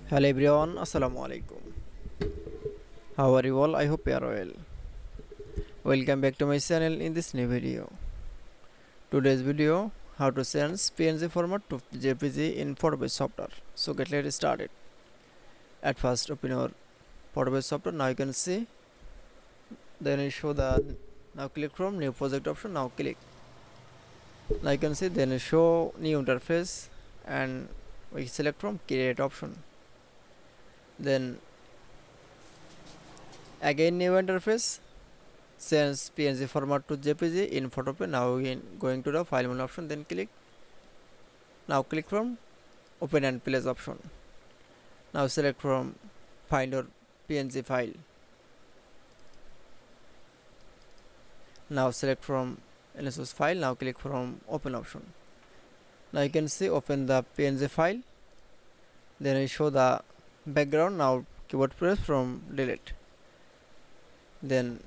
Hello everyone, Assalamu alaikum. How are you all? I hope you are well. Welcome back to my channel in this new video. Today's video, how to change PNG format to JPG in Photopea software. So let's started. At first open your Photopea software. Now you can see. Then you show the now click from new project option. Now click. Now you can see then you show new interface and we select from create option. Then again new interface, change PNG format to JPG in Photopea. Now again going to the file menu option, then click. Now click from open and place option. Now select from find your PNG file. Now select from source file. Now click from open option. Now you can see open the PNG file. Then I show the background. Now keyboard press from delete. Then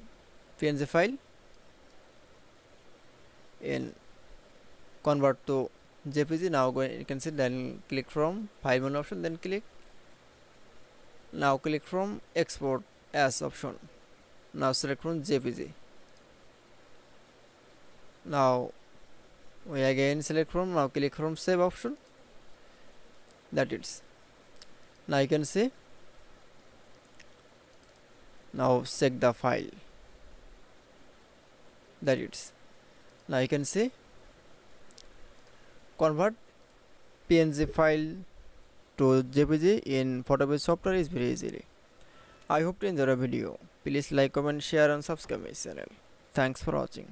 PNG file in convert to JPG. Now you can see, then click from file menu option, then click. Now click from export as option. Now select from JPG. Now we again select from, now click from save option. That is. Now you can see. Now check the file. That is. Now you can see convert PNG file to JPG in Photopea software is very easily. I hope to enjoy the video. Please like, comment, share and subscribe my channel. Thanks for watching.